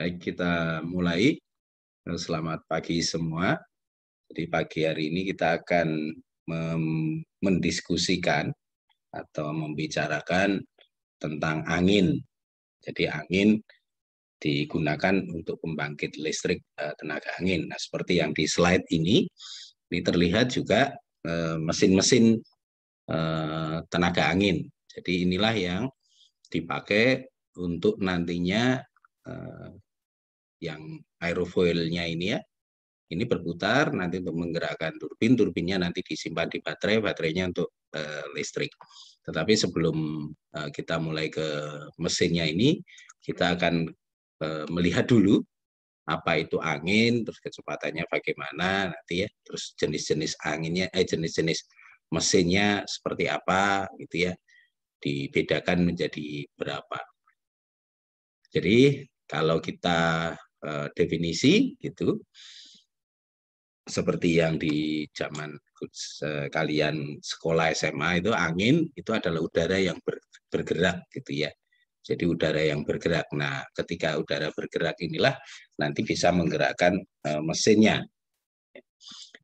Baik, kita mulai. Selamat pagi semua. Jadi pagi hari ini kita akan mendiskusikan atau membicarakan tentang angin. Jadi angin digunakan untuk pembangkit listrik tenaga angin. Nah, seperti yang di slide ini terlihat juga mesin-mesin tenaga angin. Jadi inilah yang dipakai untuk nantinya yang aerofoilnya ini ya, ini berputar nanti untuk menggerakkan turbin, turbinnya nanti disimpan di baterai, baterainya untuk listrik. Tetapi sebelum kita mulai ke mesinnya ini, kita akan melihat dulu apa itu angin, terus kecepatannya bagaimana nanti ya, terus jenis-jenis anginnya, jenis-jenis mesinnya seperti apa gitu ya, dibedakan menjadi berapa. Jadi kalau kita definisi gitu, seperti yang di zaman kalian sekolah SMA itu, angin itu adalah udara yang bergerak gitu ya. Jadi udara yang bergerak. Nah, ketika udara bergerak inilah nanti bisa menggerakkan mesinnya.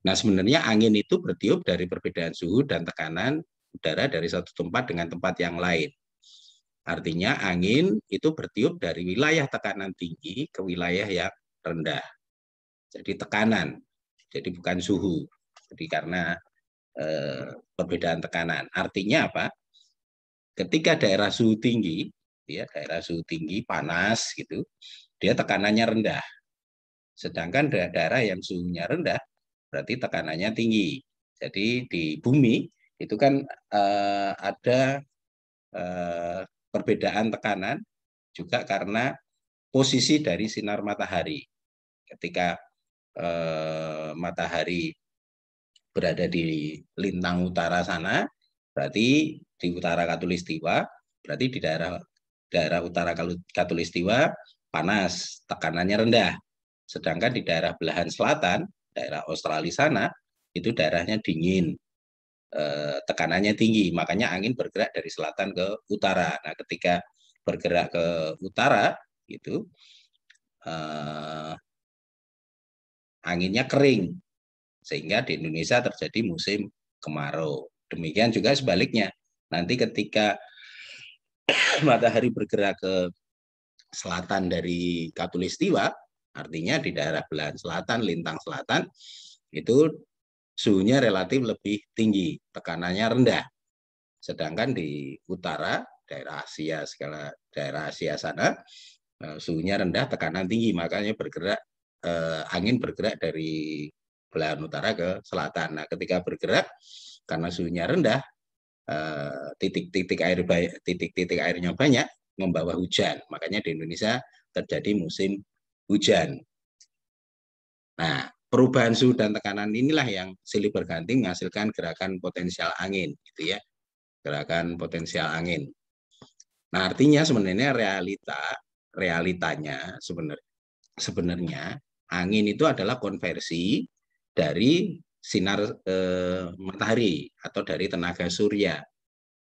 Nah, sebenarnya angin itu bertiup dari perbedaan suhu dan tekanan udara dari satu tempat dengan tempat yang lain. Artinya angin itu bertiup dari wilayah tekanan tinggi ke wilayah yang rendah. Jadi tekanan. Jadi bukan suhu. Jadi karena perbedaan tekanan. Artinya apa? Ketika daerah suhu tinggi, ya daerah suhu tinggi panas gitu, dia tekanannya rendah. Sedangkan daerah yang suhunya rendah, berarti tekanannya tinggi. Jadi di bumi itu kan ada perbedaan tekanan juga karena posisi dari sinar matahari. Ketika matahari berada di lintang utara sana, berarti di utara Katulistiwa, berarti di daerah utara Katulistiwa panas, tekanannya rendah. Sedangkan di daerah belahan selatan, daerah Australia sana, itu daerahnya dingin, tekanannya tinggi, makanya angin bergerak dari selatan ke utara. Nah, ketika bergerak ke utara, itu anginnya kering, sehingga di Indonesia terjadi musim kemarau. Demikian juga sebaliknya. Nanti ketika matahari bergerak ke selatan dari Katulistiwa, artinya di daerah belahan selatan, lintang selatan, itu suhunya relatif lebih tinggi, tekanannya rendah. Sedangkan di utara, daerah Asia sana, suhunya rendah, tekanan tinggi, makanya angin bergerak dari belahan utara ke selatan. Nah, ketika bergerak karena suhunya rendah, titik-titik airnya banyak, membawa hujan. Makanya di Indonesia terjadi musim hujan. Nah, perubahan suhu dan tekanan inilah yang silih berganti menghasilkan gerakan potensial angin, gitu ya. Gerakan potensial angin. Nah, artinya sebenarnya realitanya sebenarnya angin itu adalah konversi dari sinar matahari atau dari tenaga surya.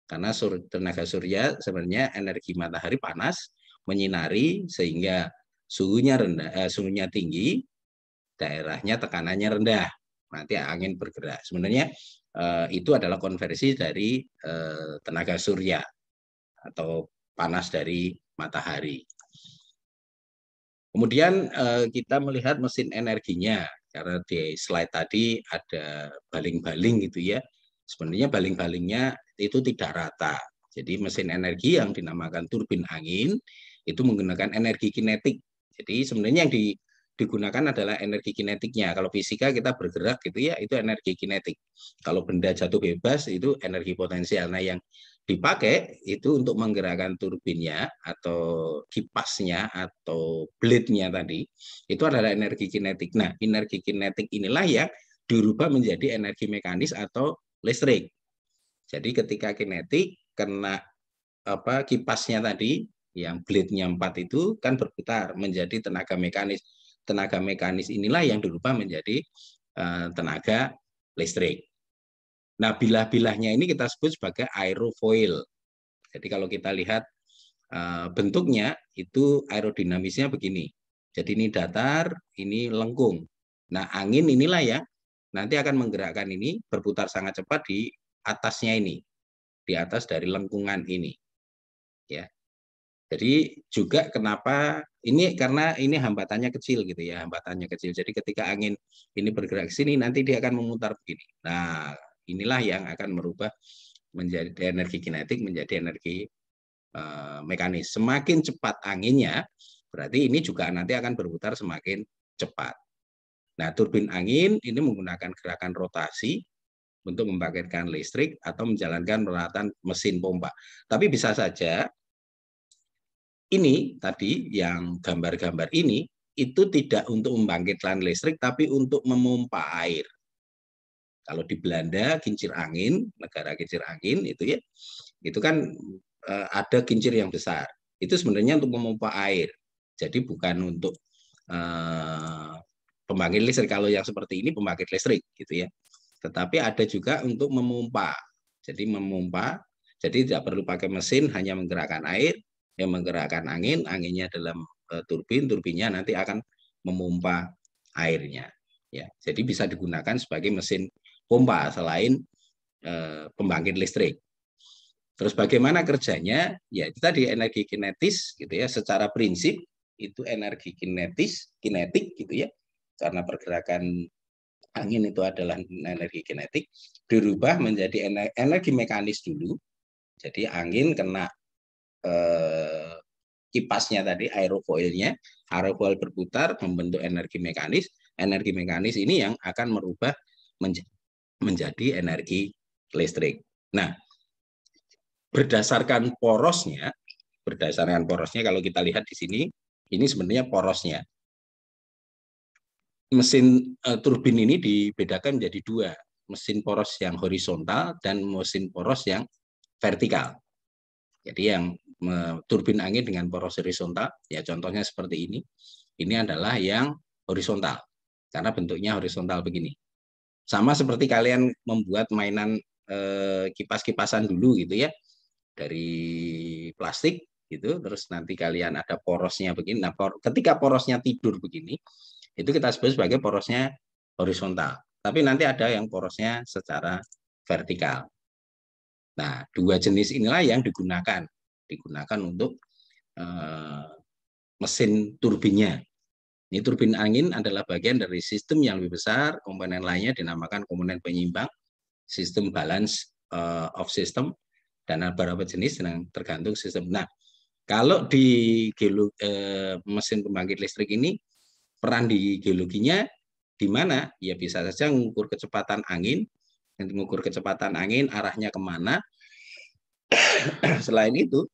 Karena tenaga surya sebenarnya energi matahari panas menyinari sehingga suhunya tinggi, daerahnya tekanannya rendah. Nanti angin bergerak. Sebenarnya itu adalah konversi dari tenaga surya atau panas dari matahari. Kemudian kita melihat mesin energinya, karena di slide tadi ada baling-baling gitu ya. Sebenarnya baling-balingnya itu tidak rata. Jadi mesin energi yang dinamakan turbin angin itu menggunakan energi kinetik. Jadi sebenarnya yang digunakan adalah energi kinetiknya. Kalau fisika kita bergerak gitu ya, itu energi kinetik. Kalau benda jatuh bebas itu energi potensial. Nah, yang dipakai itu untuk menggerakkan turbinnya atau kipasnya atau blade-nya tadi, itu adalah energi kinetik. Nah, energi kinetik inilah yang dirubah menjadi energi mekanis atau listrik. Jadi ketika kinetik kena kipasnya tadi, yang blade-nya 4 itu kan berputar menjadi tenaga mekanis. Tenaga mekanis inilah yang dirubah menjadi tenaga listrik. Nah, bilah-bilahnya ini kita sebut sebagai aerofoil. Jadi kalau kita lihat bentuknya itu aerodinamisnya begini. Jadi ini datar, ini lengkung. Nah, angin inilah yang nanti akan menggerakkan ini berputar sangat cepat di atasnya ini, di atas dari lengkungan ini. Ya. Jadi juga kenapa ini, karena ini hambatannya kecil gitu ya, hambatannya kecil. Jadi ketika angin ini bergerak ke sini, nanti dia akan memutar begini. Nah, inilah yang akan merubah menjadi energi kinetik menjadi energi mekanis. Semakin cepat anginnya, berarti ini juga nanti akan berputar semakin cepat. Nah, turbin angin ini menggunakan gerakan rotasi untuk membangkitkan listrik atau menjalankan peralatan mesin pompa. Tapi bisa saja ini tadi yang gambar-gambar ini itu tidak untuk membangkitkan listrik, tapi untuk memompa air. Kalau di Belanda, kincir angin, negara kincir angin itu ya, itu kan ada kincir yang besar. Itu sebenarnya untuk memompa air. Jadi bukan untuk pembangkit listrik. Kalau yang seperti ini pembangkit listrik gitu ya. Tetapi ada juga untuk memompa. Jadi memompa, jadi tidak perlu pakai mesin, hanya menggerakkan air, yang menggerakkan angin, anginnya dalam turbin, turbinnya nanti akan memompa airnya. Ya, jadi bisa digunakan sebagai mesin pompa selain pembangkit listrik. Terus bagaimana kerjanya? Ya itu tadi energi kinetis gitu ya. Secara prinsip itu energi kinetik gitu ya. Karena pergerakan angin itu adalah energi kinetik, dirubah menjadi energi mekanis dulu. Jadi angin kena kipasnya tadi, aerofoilnya, aerofoil berputar membentuk energi mekanis. Energi mekanis ini yang akan merubah menjadi energi listrik. Nah, berdasarkan porosnya kalau kita lihat di sini, ini sebenarnya porosnya. Mesin turbin ini dibedakan menjadi dua, mesin poros yang horizontal dan mesin poros yang vertikal. Jadi yang turbin angin dengan poros horizontal, ya contohnya seperti ini adalah yang horizontal, karena bentuknya horizontal begini. Sama seperti kalian membuat mainan kipas-kipasan dulu gitu ya, dari plastik gitu, terus nanti kalian ada porosnya begini. Nah, ketika porosnya tidur begini, itu kita sebut sebagai porosnya horizontal. Tapi nanti ada yang porosnya secara vertikal. Nah, dua jenis inilah yang digunakan untuk mesin turbinnya. Ini turbin angin adalah bagian dari sistem yang lebih besar, komponen lainnya dinamakan komponen penyeimbang, sistem balance of system, dan beberapa jenis tergantung sistem. Nah, kalau di mesin pembangkit listrik ini, peran di geologinya di mana? Ya bisa saja mengukur kecepatan angin, arahnya kemana. Selain itu,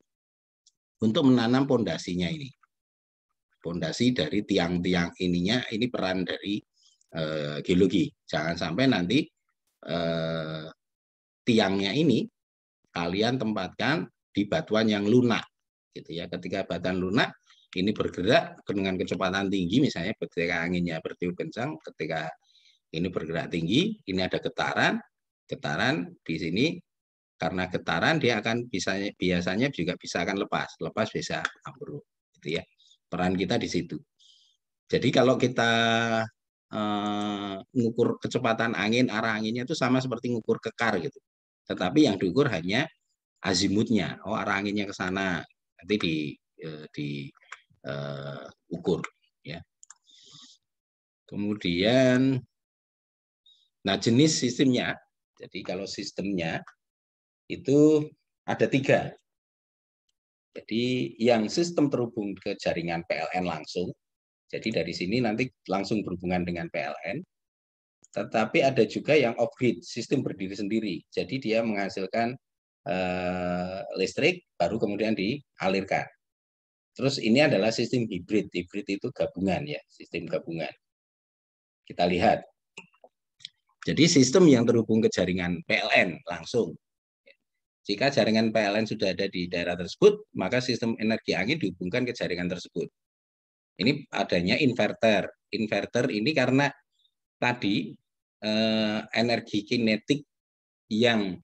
untuk menanam pondasinya ini. Pondasi dari tiang-tiang ininya, ini peran dari geologi. Jangan sampai nanti tiangnya ini kalian tempatkan di batuan yang lunak gitu ya. Ketika batuan lunak ini bergerak dengan kecepatan tinggi, misalnya ketika anginnya bertiup kencang, ketika ini bergerak tinggi, ini ada getaran di sini, karena getaran dia akan biasanya juga bisa akan lepas bisa ambruk gitu ya. Peran kita di situ. Jadi kalau kita mengukur kecepatan angin, arah anginnya itu sama seperti mengukur kekar gitu. Tetapi yang diukur hanya azimutnya. Oh, arah anginnya ke sana. Nanti ukur ya. Kemudian jenis sistemnya. Jadi kalau sistemnya itu ada 3. Jadi yang sistem terhubung ke jaringan PLN langsung. Jadi dari sini nanti langsung berhubungan dengan PLN. Tetapi ada juga yang off-grid, sistem berdiri sendiri. Jadi dia menghasilkan listrik, baru kemudian dialirkan. Terus ini adalah sistem hibrid. Hibrid itu gabungan ya, sistem gabungan. Kita lihat. Jadi sistem yang terhubung ke jaringan PLN langsung. Jika jaringan PLN sudah ada di daerah tersebut, maka sistem energi angin dihubungkan ke jaringan tersebut. Ini adanya inverter. Inverter ini karena tadi energi kinetik yang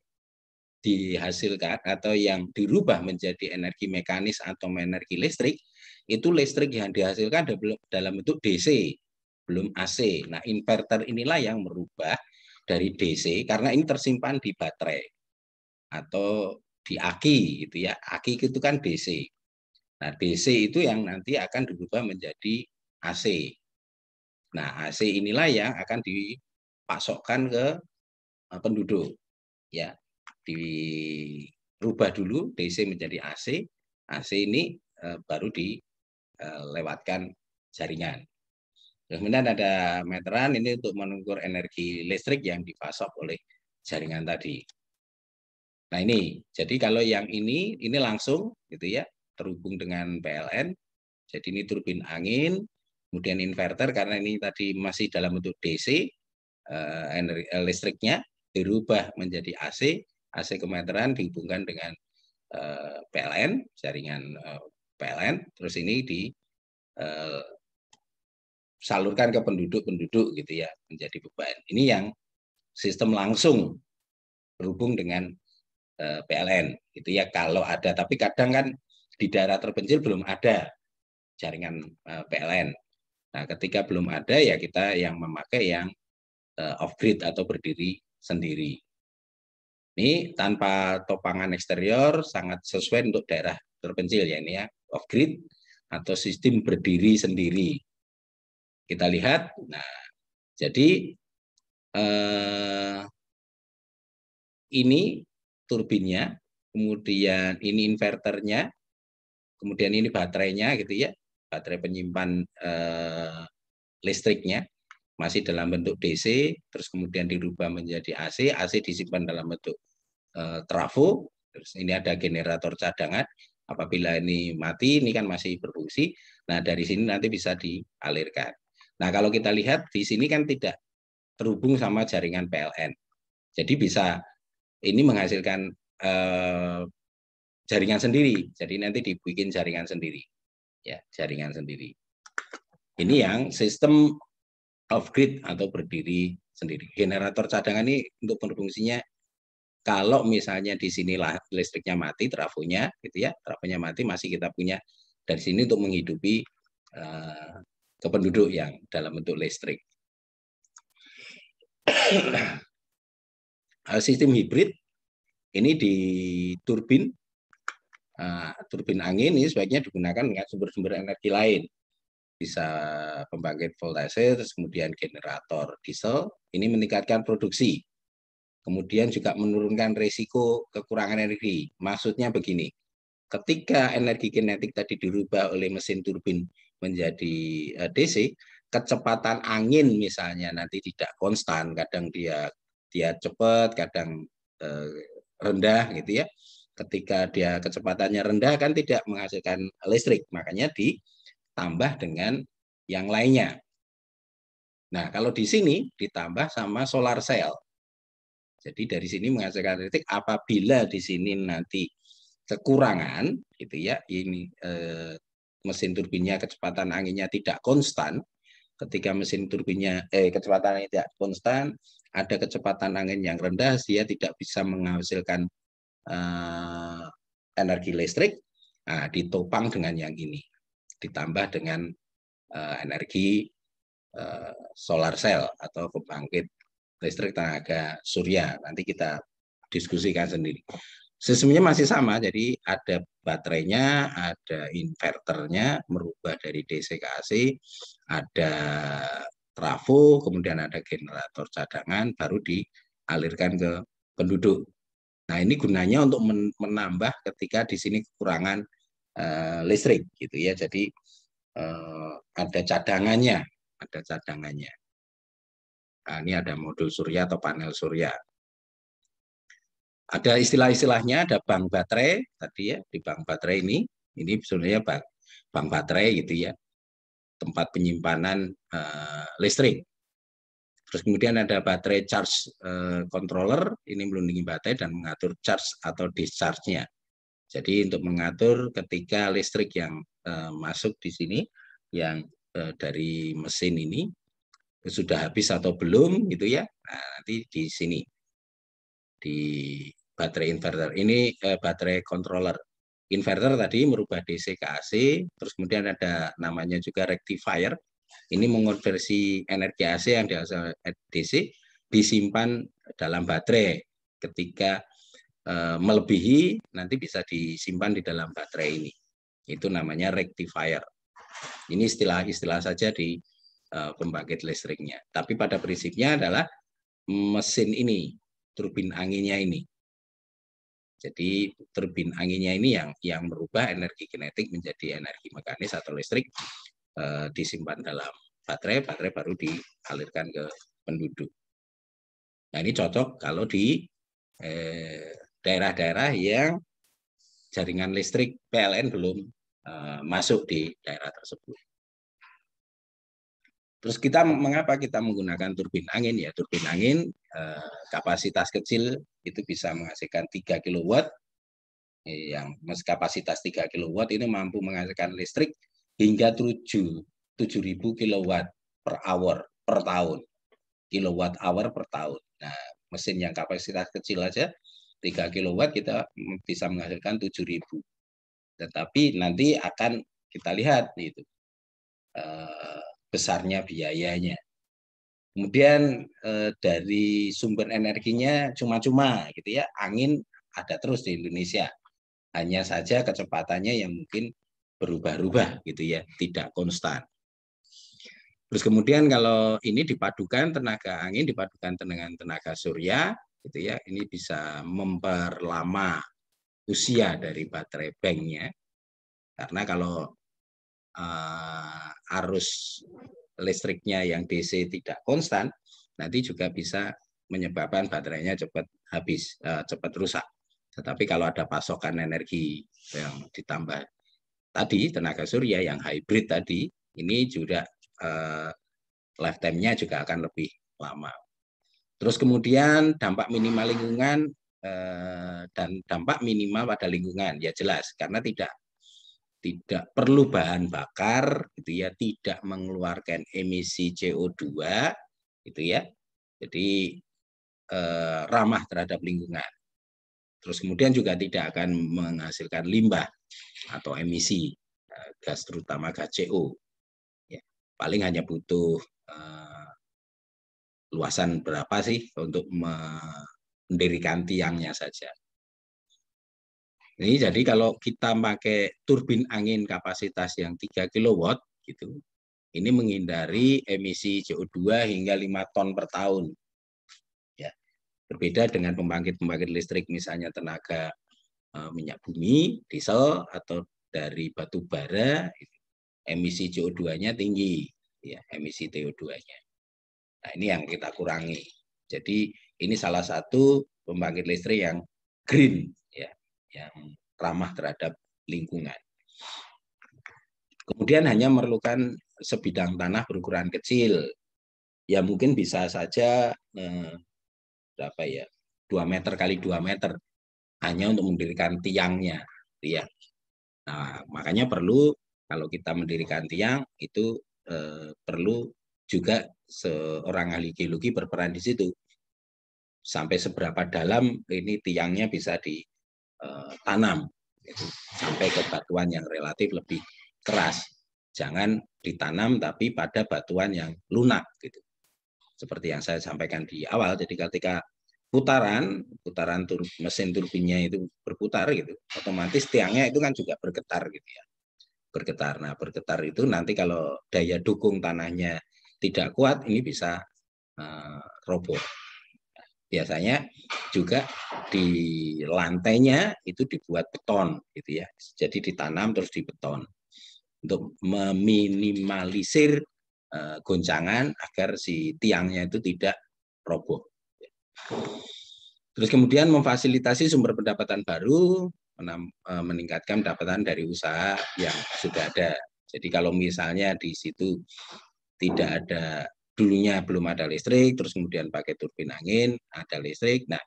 dihasilkan atau yang dirubah menjadi energi mekanis atau energi listrik, itu listrik yang dihasilkan dalam bentuk DC, belum AC. Nah, inverter inilah yang merubah dari DC, karena ini tersimpan di baterai atau di aki gitu ya. Aki itu kan DC. Nah, DC itu yang nanti akan dirubah menjadi AC. Nah, AC inilah yang akan dipasokkan ke penduduk. Ya, dirubah dulu DC menjadi AC. AC ini baru dilewatkan jaringan. Kemudian ada meteran ini untuk mengukur energi listrik yang dipasok oleh jaringan tadi. Nah ini, jadi kalau yang ini langsung gitu ya, terhubung dengan PLN. Jadi ini turbin angin, kemudian inverter karena ini tadi masih dalam bentuk DC, energi listriknya dirubah menjadi AC, AC kemeteran dihubungkan dengan PLN, jaringan PLN, terus ini disalurkan ke penduduk-penduduk gitu ya, menjadi beban. Ini yang sistem langsung berhubung dengan PLN gitu ya kalau ada, tapi kadang kan di daerah terpencil belum ada jaringan PLN. Nah, ketika belum ada ya kita yang memakai yang off grid atau berdiri sendiri. Ini tanpa topangan eksterior sangat sesuai untuk daerah terpencil ya ini ya, off grid atau sistem berdiri sendiri. Kita lihat, nah jadi ini turbinnya, kemudian ini inverternya, kemudian ini baterainya gitu ya, baterai penyimpan listriknya masih dalam bentuk DC, terus kemudian dirubah menjadi AC, AC disimpan dalam bentuk trafo, terus ini ada generator cadangan, apabila ini mati, ini kan masih berfungsi, nah dari sini nanti bisa dialirkan. Nah kalau kita lihat di sini kan tidak terhubung sama jaringan PLN, jadi bisa ini menghasilkan jaringan sendiri, jadi nanti dibikin jaringan sendiri, ya jaringan sendiri. Ini yang sistem off grid atau berdiri sendiri. Generator cadangan ini untuk berfungsinya kalau misalnya di sini listriknya mati, trafonya gitu ya, trafonya mati masih kita punya dari sini untuk menghidupi ke penduduk yang dalam bentuk listrik. Sistem hibrid ini di turbin angin ini sebaiknya digunakan dengan sumber-sumber energi lain. Bisa pembangkit voltase, terus kemudian generator diesel, ini meningkatkan produksi. Kemudian juga menurunkan risiko kekurangan energi. Maksudnya begini, ketika energi kinetik tadi dirubah oleh mesin turbin menjadi DC, kecepatan angin misalnya nanti tidak konstan, kadang dia cepat, kadang rendah gitu ya. Ketika dia kecepatannya rendah kan tidak menghasilkan listrik, makanya ditambah dengan yang lainnya. Nah, kalau di sini ditambah sama solar cell. Jadi dari sini menghasilkan listrik apabila di sini nanti kekurangan gitu ya, ini mesin turbinnya kecepatan anginnya tidak konstan. Ketika mesin turbinnya kecepatan angin tidak konstan, ada kecepatan angin yang rendah, dia tidak bisa menghasilkan energi listrik. Nah, ditopang dengan yang ini, ditambah dengan energi solar cell atau pembangkit listrik tenaga surya. Nanti kita diskusikan sendiri. Sistemnya masih sama, jadi ada baterainya, ada inverternya, merubah dari DC ke AC, ada trafo, kemudian ada generator cadangan, baru dialirkan ke penduduk. Nah ini gunanya untuk menambah ketika di sini kekurangan listrik, gitu ya. Jadi ada cadangannya, ada cadangannya. Nah, ini ada modul surya atau panel surya. Ada istilah-istilahnya, ada bank baterai tadi ya, di bank baterai ini sebenarnya bank baterai gitu ya, tempat penyimpanan listrik. Terus kemudian ada baterai charge controller, ini melindungi baterai dan mengatur charge atau discharge-nya. Jadi untuk mengatur ketika listrik yang masuk di sini, yang dari mesin ini sudah habis atau belum gitu ya. Nah, nanti di sini baterai inverter. Ini baterai controller. Inverter tadi merubah DC ke AC, terus kemudian ada namanya juga rectifier. Ini mengonversi energi AC yang dihasilkan DC disimpan dalam baterai. Ketika melebihi, nanti bisa disimpan di dalam baterai ini. Itu namanya rectifier. Ini istilah-istilah saja di pembangkit listriknya. Tapi pada prinsipnya adalah mesin ini, turbin anginnya ini. Jadi turbin anginnya ini yang merubah energi kinetik menjadi energi mekanis atau listrik, disimpan dalam baterai, baterai baru dialirkan ke penduduk. Nah, ini cocok kalau di daerah-daerah yang jaringan listrik PLN belum masuk di daerah tersebut. Terus mengapa kita menggunakan turbin angin? Ya, turbin angin kapasitas kecil itu bisa menghasilkan 3 kW, yang kapasitas 3 kW ini mampu menghasilkan listrik hingga 7.000 kW per hour per tahun. Kilowatt hour per tahun. Nah, mesin yang kapasitas kecil aja 3 kW kita bisa menghasilkan 7.000. Tetapi nanti akan kita lihat itu besarnya biayanya. Kemudian dari sumber energinya cuma-cuma gitu ya, angin ada terus di Indonesia. Hanya saja kecepatannya yang mungkin berubah-ubah gitu ya, tidak konstan. Terus kemudian kalau ini dipadukan tenaga angin dipadukan dengan tenaga surya gitu ya, ini bisa memperlama usia dari baterai banknya. Karena kalau arus listriknya yang DC tidak konstan, nanti juga bisa menyebabkan baterainya cepat habis, cepat rusak. Tetapi kalau ada pasokan energi yang ditambah tadi, tenaga surya yang hybrid tadi, ini juga lifetime-nya juga akan lebih lama. Terus kemudian dampak minimal lingkungan dan dampak minimal pada lingkungan, ya jelas, karena tidak perlu bahan bakar gitu ya, tidak mengeluarkan emisi CO2 gitu ya. Jadi ramah terhadap lingkungan. Terus kemudian juga tidak akan menghasilkan limbah atau emisi gas, terutama gas CO. Ya, paling hanya butuh luasan berapa sih untuk mendirikan tiangnya saja. Ini jadi kalau kita pakai turbin angin kapasitas yang 3 kW gitu, ini menghindari emisi CO2 hingga 5 ton per tahun. Ya. Berbeda dengan pembangkit-pembangkit listrik misalnya tenaga minyak bumi, diesel atau dari batu bara, emisi CO2-nya tinggi, ya, emisi CO2-nya. Nah, ini yang kita kurangi. Jadi ini salah satu pembangkit listrik yang green, ya, yang ramah terhadap lingkungan. Kemudian hanya memerlukan sebidang tanah berukuran kecil, ya mungkin bisa saja berapa ya, 2 meter kali 2 meter, hanya untuk mendirikan tiangnya, ya. Nah, makanya perlu kalau kita mendirikan tiang itu perlu juga seorang ahli geologi berperan di situ. Sampai seberapa dalam ini tiangnya bisa ditanam, gitu. Sampai ke batuan yang relatif lebih keras. Jangan ditanam tapi pada batuan yang lunak, gitu. Seperti yang saya sampaikan di awal. Jadi ketika putaran mesin turbinnya itu berputar gitu, otomatis tiangnya itu kan juga bergetar gitu ya. Bergetar. Nah, bergetar itu nanti kalau daya dukung tanahnya tidak kuat, ini bisa roboh. Biasanya juga di lantainya itu dibuat beton gitu ya. Jadi ditanam terus dibeton untuk meminimalisir goncangan agar si tiangnya itu tidak roboh. Terus kemudian memfasilitasi sumber pendapatan baru, meningkatkan pendapatan dari usaha yang sudah ada. Jadi kalau misalnya di situ tidak ada, dulunya belum ada listrik, terus kemudian pakai turbin angin, ada listrik. Nah,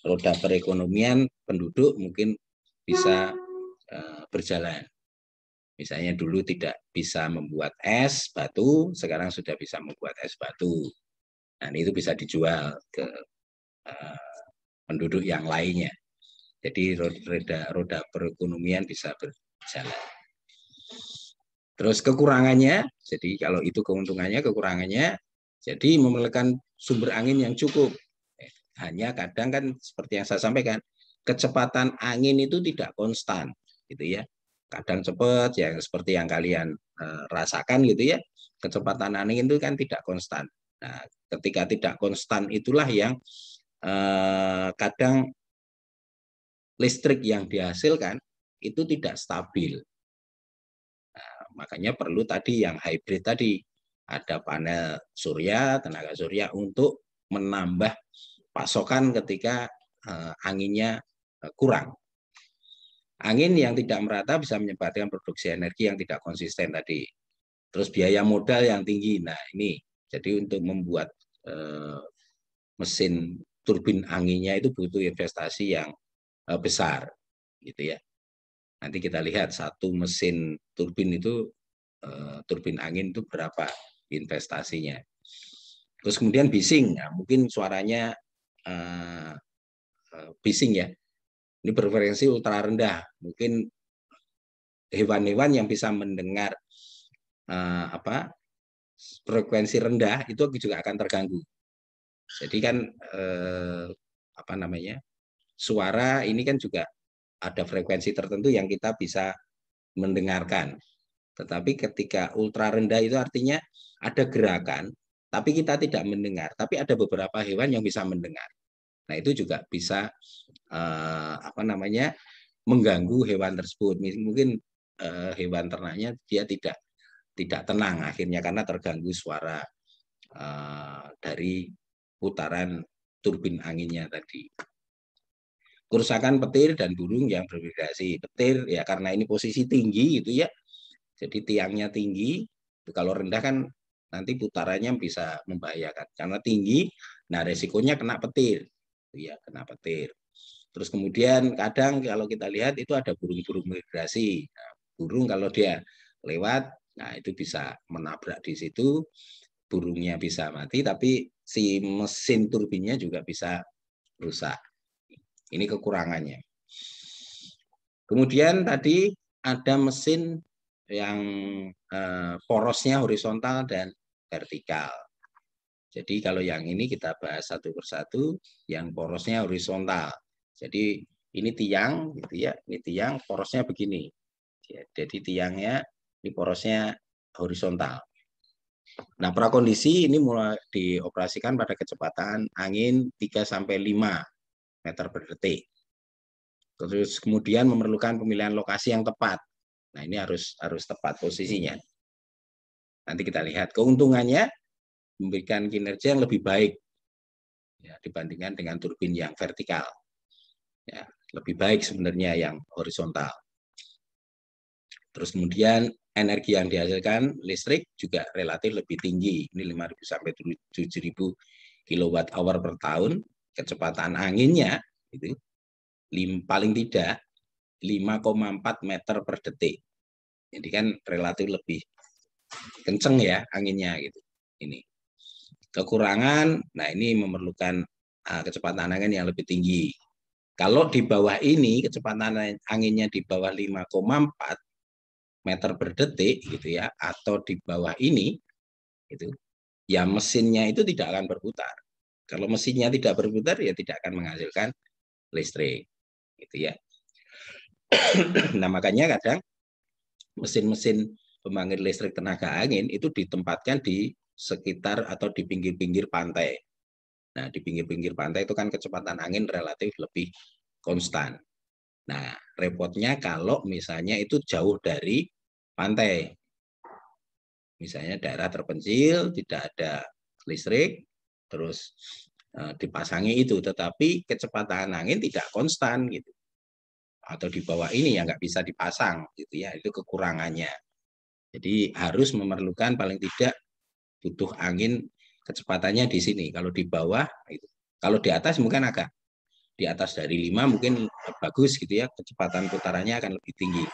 roda perekonomian penduduk mungkin bisa berjalan. Misalnya dulu tidak bisa membuat es batu, sekarang sudah bisa membuat es batu. Nah, itu bisa dijual ke penduduk yang lainnya. Jadi roda perekonomian bisa berjalan. Terus kekurangannya, jadi kalau itu keuntungannya, kekurangannya, jadi memerlukan sumber angin yang cukup. Hanya kadang kan seperti yang saya sampaikan, kecepatan angin itu tidak konstan, gitu ya. Kadang cepat, ya seperti yang kalian rasakan gitu ya. Kecepatan angin itu kan tidak konstan. Nah, ketika tidak konstan itulah yang kadang listrik yang dihasilkan itu tidak stabil. Makanya perlu tadi yang hybrid tadi, ada panel surya, tenaga surya untuk menambah pasokan ketika anginnya kurang. Angin yang tidak merata bisa menyebabkan produksi energi yang tidak konsisten tadi. Terus biaya modal yang tinggi. Nah ini, jadi untuk membuat mesin turbin anginnya itu butuh investasi yang besar, gitu ya. Nanti kita lihat satu mesin turbin itu turbin angin itu berapa investasinya. Terus kemudian bising, nah, mungkin suaranya bising ya. Ini berfrekuensi ultra rendah. Mungkin hewan-hewan yang bisa mendengar frekuensi rendah itu juga akan terganggu. Jadi kan apa namanya, suara ini kan juga ada frekuensi tertentu yang kita bisa mendengarkan. Tetapi ketika ultra rendah itu artinya ada gerakan, tapi kita tidak mendengar. Tapi ada beberapa hewan yang bisa mendengar. Nah itu juga bisa apa namanya, mengganggu hewan tersebut. Mungkin hewan ternaknya dia tidak tenang akhirnya karena terganggu suara dari putaran turbin anginnya tadi. Kerusakan petir dan burung yang bermigrasi. Petir ya karena ini posisi tinggi gitu ya. Jadi tiangnya tinggi, kalau rendah kan nanti putarannya bisa membahayakan. Karena tinggi, nah resikonya kena petir. Ya, kena petir. Terus kemudian kadang kalau kita lihat itu ada burung-burung migrasi. Nah, burung kalau dia lewat, nah itu bisa menabrak di situ, burungnya bisa mati, tapi si mesin turbinnya juga bisa rusak. Ini kekurangannya. Kemudian tadi ada mesin yang porosnya horizontal dan vertikal. Jadi kalau yang ini kita bahas satu persatu, yang porosnya horizontal. Jadi ini tiang, gitu ya. Ini tiang, porosnya begini. Jadi tiangnya ini porosnya horizontal. Nah, prakondisi ini mulai dioperasikan pada kecepatan angin 3-5 meter per detik. Terus kemudian memerlukan pemilihan lokasi yang tepat. Nah, ini harus tepat posisinya. Nanti kita lihat keuntungannya memberikan kinerja yang lebih baik ya, dibandingkan dengan turbin yang vertikal. Ya, lebih baik sebenarnya yang horizontal. Terus kemudian energi yang dihasilkan listrik juga relatif lebih tinggi. Ini 5.000 sampai 7.000 kWh per tahun. Kecepatan anginnya itu paling tidak 5,4 meter per detik. Jadi kan relatif lebih kenceng ya anginnya gitu. Ini kekurangan, nah ini memerlukan kecepatan angin yang lebih tinggi. Kalau di bawah ini kecepatan anginnya di bawah 5,4 meter per detik gitu ya, atau di bawah ini itu ya mesinnya itu tidak akan berputar. Kalau mesinnya tidak berputar ya tidak akan menghasilkan listrik gitu ya. Nah makanya kadang mesin-mesin pembangkit listrik tenaga angin itu ditempatkan di sekitar atau di pinggir-pinggir pantai. Nah, di pinggir-pinggir pantai itu kan kecepatan angin relatif lebih konstan. Nah, repotnya kalau misalnya itu jauh dari pantai. Misalnya daerah terpencil, tidak ada listrik, terus dipasangi itu, tetapi kecepatan angin tidak konstan gitu. Atau di bawah ini ya nggak bisa dipasang gitu ya, itu kekurangannya. Jadi harus memerlukan paling tidak butuh angin kecepatannya di sini. Kalau di bawah itu. Kalau di atas mungkin agak di atas dari 5 mungkin bagus gitu ya, kecepatan putarannya akan lebih tinggi.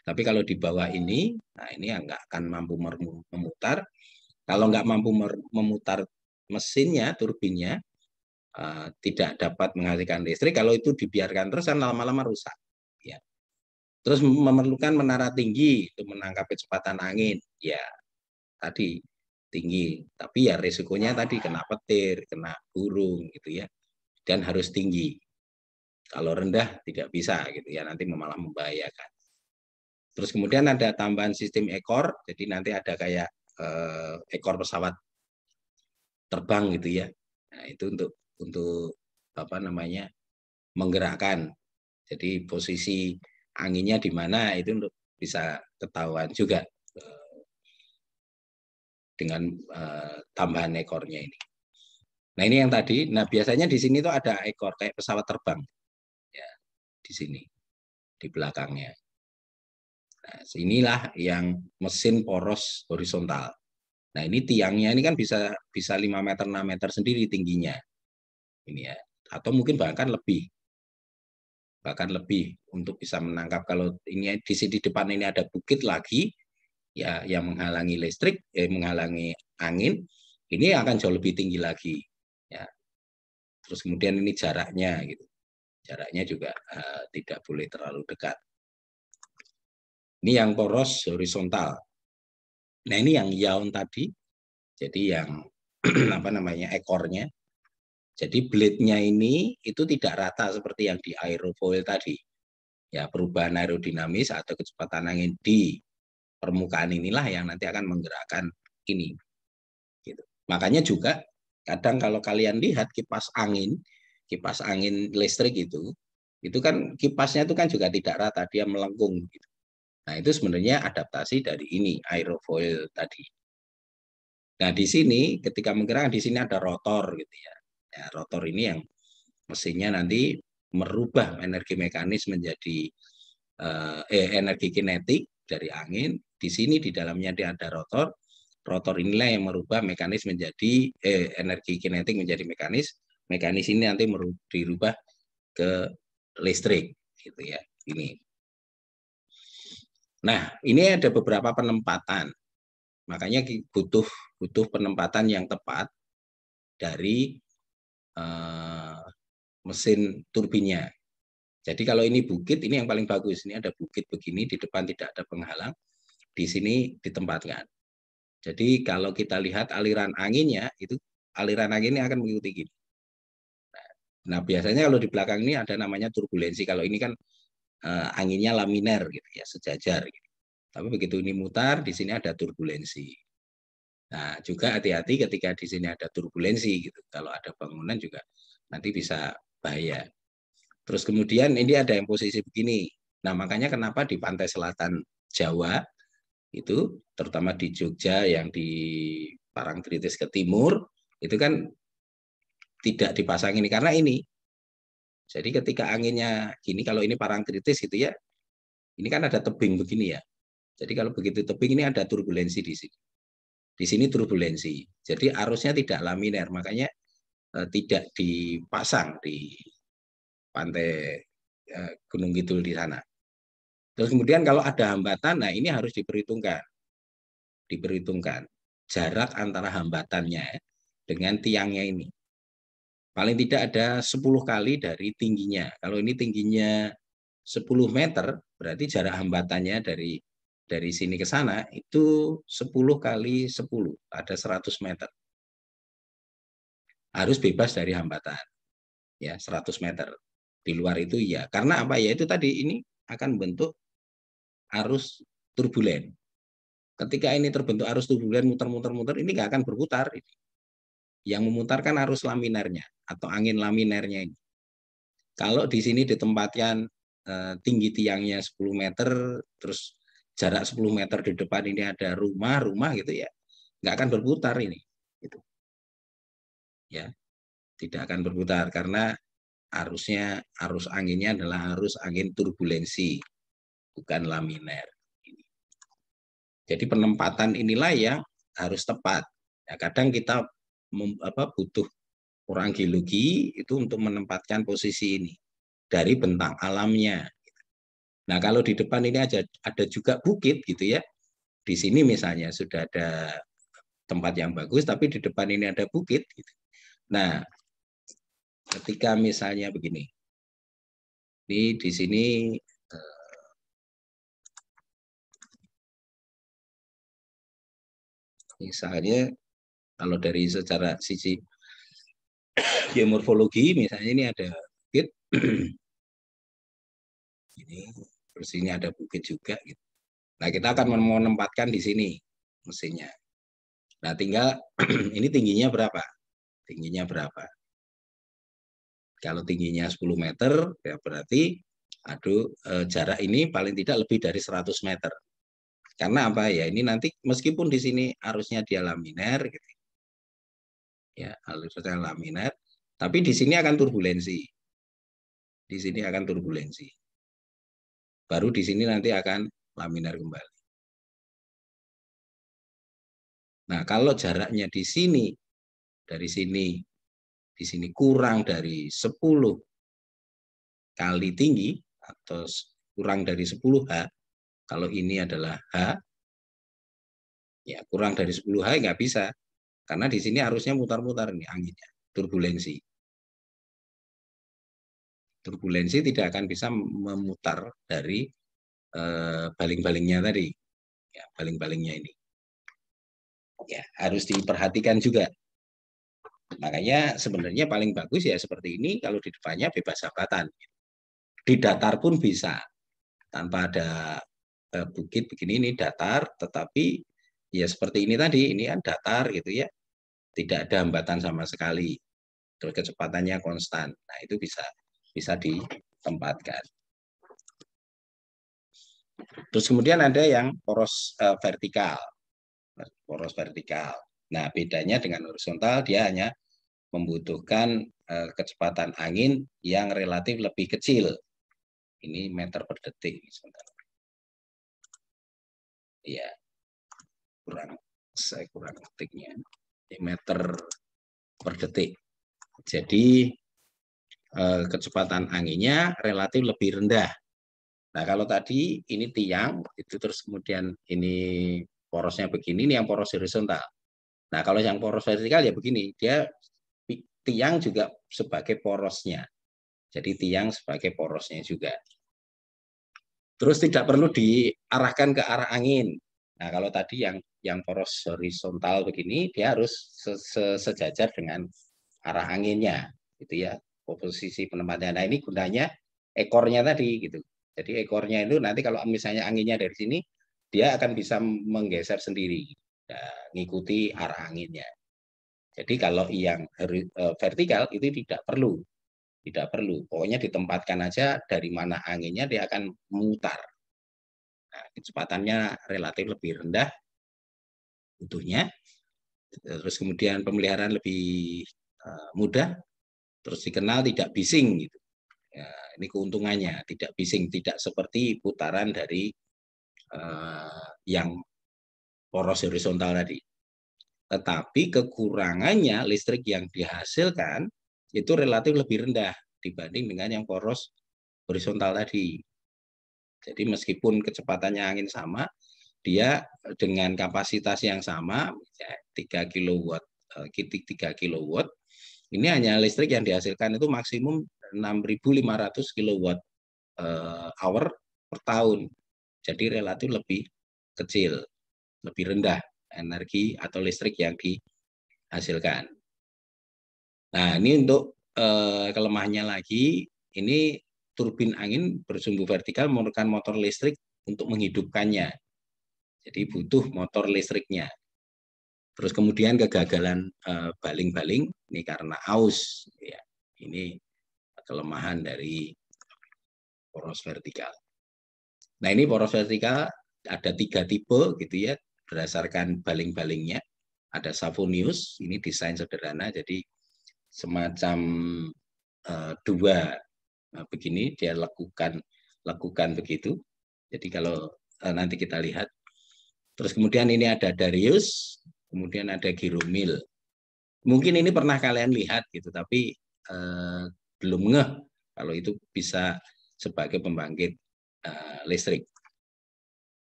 Tapi kalau di bawah ini, nah ini nggak akan mampu memutar. Kalau nggak mampu memutar mesinnya, turbinnya, tidak dapat menghasilkan listrik. Kalau itu dibiarkan terus kan lama-lama rusak. Ya. Terus memerlukan menara tinggi untuk menangkap kecepatan angin. Ya, tadi tinggi. Tapi ya risikonya tadi kena petir, kena burung gitu ya. Dan harus tinggi. Kalau rendah tidak bisa gitu ya, nanti malah membahayakan. Terus kemudian ada tambahan sistem ekor, jadi nanti ada kayak ekor pesawat terbang gitu ya. Nah, itu untuk apa namanya? Menggerakkan. Jadi posisi anginnya di mana itu untuk bisa ketahuan juga dengan tambahan ekornya ini. Nah, ini yang tadi. Nah, biasanya di sini tuh ada ekor kayak pesawat terbang. Ya, di sini di belakangnya. Nah, inilah yang mesin poros horizontal. Nah, ini tiangnya ini kan bisa 5 meter 6 meter sendiri tingginya. Ini ya. Atau mungkin bahkan lebih. Bahkan lebih untuk bisa menangkap. Kalau ini di sini depan ini ada bukit lagi ya yang menghalangi listrik, menghalangi angin, ini akan jauh lebih tinggi lagi. Ya. Terus kemudian ini jaraknya gitu. Jaraknya juga tidak boleh terlalu dekat. Ini yang poros horizontal. Nah, ini yang yaun tadi. Jadi yang apa namanya ekornya. Jadi blade-nya ini itu tidak rata seperti yang di aerofoil tadi. Ya, perubahan aerodinamis atau kecepatan angin di permukaan inilah yang nanti akan menggerakkan ini. Gitu. Makanya juga kadang kalau kalian lihat kipas angin listrik itu kan kipasnya itu kan juga tidak rata, dia melengkung. Gitu. Nah, itu sebenarnya adaptasi dari ini aerofoil tadi. Nah, di sini ketika menggerakkan di sini ada rotor gitu ya. Ya, rotor ini yang mesinnya nanti merubah energi mekanis menjadi energi kinetik dari angin. Di sini di dalamnya ada rotor. Rotor inilah yang merubah mekanis menjadi energi kinetik menjadi mekanis. Mekanis ini nanti dirubah ke listrik gitu ya. Ini. Nah, ini ada beberapa penempatan. Makanya butuh penempatan yang tepat dari mesin turbinnya. Jadi kalau ini bukit, ini yang paling bagus. Ini ada bukit begini, di depan tidak ada penghalang. Di sini ditempatkan. Jadi kalau kita lihat aliran anginnya, itu aliran anginnya akan mengikuti gini. Nah, biasanya kalau di belakang ini ada namanya turbulensi. Kalau ini kan anginnya laminer gitu ya, sejajar. Gitu. Tapi begitu ini mutar, di sini ada turbulensi. Nah, juga hati-hati ketika di sini ada turbulensi gitu. Kalau ada bangunan juga nanti bisa bahaya. Terus kemudian ini ada yang posisi begini. Nah, makanya kenapa di pantai selatan Jawa itu, terutama di Jogja yang di Parangtritis ke timur, itu kan tidak dipasang ini karena ini. Jadi ketika anginnya gini, kalau ini Parangtritis gitu ya, ini kan ada tebing begini ya. Jadi kalau begitu tebing ini ada turbulensi di sini. Di sini turbulensi. Jadi arusnya tidak laminer, makanya tidak dipasang di pantai Gunung Kidul di sana. Terus kemudian kalau ada hambatan, nah ini harus diperhitungkan jarak antara hambatannya dengan tiangnya ini. Paling tidak ada 10 kali dari tingginya. Kalau ini tingginya 10 meter, berarti jarak hambatannya dari sini ke sana itu 10 kali 10, ada 100 meter. Harus bebas dari hambatan. Ya, 100 meter. Di luar itu ya. Karena apa ya? Itu tadi ini akan membentuk arus turbulen. Ketika ini terbentuk arus turbulen muter-muter-muter, ini nggak akan berputar. Yang memutarkan arus laminernya atau angin laminernya ini. Kalau di sini ditempatkan tinggi tiangnya 10 meter, terus jarak 10 meter di depan ini ada rumah gitu ya, nggak akan berputar ini. Gitu. Ya, tidak akan berputar karena arus anginnya adalah arus angin turbulensi, bukan laminer. Jadi penempatan inilah yang harus tepat. Ya, kadang kita butuh orang geologi itu untuk menempatkan posisi ini dari bentang alamnya. Nah, kalau di depan ini ada juga bukit gitu ya. Di sini misalnya sudah ada tempat yang bagus, tapi di depan ini ada bukit. Gitu. Nah, ketika misalnya begini, ini di sini misalnya kalau dari secara sisi geomorfologi, misalnya ini ada bukit, ini terus ini ada bukit juga. Gitu. Nah kita akan menempatkan di sini mesinnya. Nah tinggal ini tingginya berapa? Tingginya berapa? Kalau tingginya 10 meter, ya berarti jarak ini paling tidak lebih dari 100 meter. Karena apa ya? Ini nanti meskipun di sini arusnya dia laminer, gitu, ya arusnya laminer, tapi di sini akan turbulensi. Di sini akan turbulensi. Baru di sini nanti akan laminar kembali. Nah, kalau jaraknya di sini, dari sini, di sini kurang dari 10 kali tinggi, atau kurang dari 10 H, kalau ini adalah H, ya kurang dari 10 H nggak bisa. Karena di sini harusnya mutar-mutar nih anginnya, turbulensi. Turbulensi tidak akan bisa memutar dari baling-balingnya tadi. Ya, baling-balingnya ini. Ya, harus diperhatikan juga. Makanya sebenarnya paling bagus ya seperti ini, kalau di depannya bebas hambatan. Di datar pun bisa, tanpa ada bukit begini, ini datar, tetapi ya seperti ini tadi, ini kan datar gitu ya, tidak ada hambatan sama sekali, terus kecepatannya konstan. Nah itu bisa ditempatkan. Terus kemudian ada yang poros vertikal, poros vertikal. Nah bedanya dengan horizontal, dia hanya membutuhkan kecepatan angin yang relatif lebih kecil. Ini meter per detik. Ya, saya kurang ketiknya. Ini meter per detik. Jadi kecepatan anginnya relatif lebih rendah. Nah kalau tadi ini tiang, itu terus kemudian ini porosnya begini, ini yang poros horizontal. Nah kalau yang poros vertikal ya begini, dia tiang juga sebagai porosnya. Jadi tiang sebagai porosnya juga. Terus tidak perlu diarahkan ke arah angin. Nah, kalau tadi yang poros horizontal begini, dia harus sejajar dengan arah anginnya, gitu ya, posisi penempatannya. Nah, ini gunanya ekornya tadi, gitu. Jadi ekornya itu nanti kalau misalnya anginnya dari sini, dia akan bisa menggeser sendiri, ya, ngikuti arah anginnya. Jadi kalau yang vertikal itu tidak perlu. Pokoknya ditempatkan aja dari mana anginnya dia akan memutar. Nah, kecepatannya relatif lebih rendah butuhnya. Terus kemudian pemeliharaan lebih mudah. Terus dikenal tidak bising gitu. Ya, ini keuntungannya, tidak bising, tidak seperti putaran dari yang poros horizontal tadi. Tetapi kekurangannya listrik yang dihasilkan itu relatif lebih rendah dibanding dengan yang poros horizontal tadi. Jadi meskipun kecepatannya angin sama, dia dengan kapasitas yang sama, 3 kilowatt, 3 kilowatt, ini hanya listrik yang dihasilkan itu maksimum 6.500 kilowatt hour per tahun. Jadi relatif lebih kecil, lebih rendah energi atau listrik yang dihasilkan. Nah, ini untuk kelemahannya lagi, ini turbin angin bersumbu vertikal memerlukan motor listrik untuk menghidupkannya. Jadi butuh motor listriknya. Terus kemudian kegagalan baling-baling ini karena aus. Ya, ini kelemahan dari poros vertikal. Nah ini poros vertikal ada 3 tipe gitu ya berdasarkan baling-balingnya. Ada Savonius, ini desain sederhana, jadi semacam dua begini dia lakukan begitu. Jadi kalau nanti kita lihat. Terus kemudian ini ada Darius, kemudian ada Giromil. Mungkin ini pernah kalian lihat gitu, tapi belum ngeh kalau itu bisa sebagai pembangkit listrik.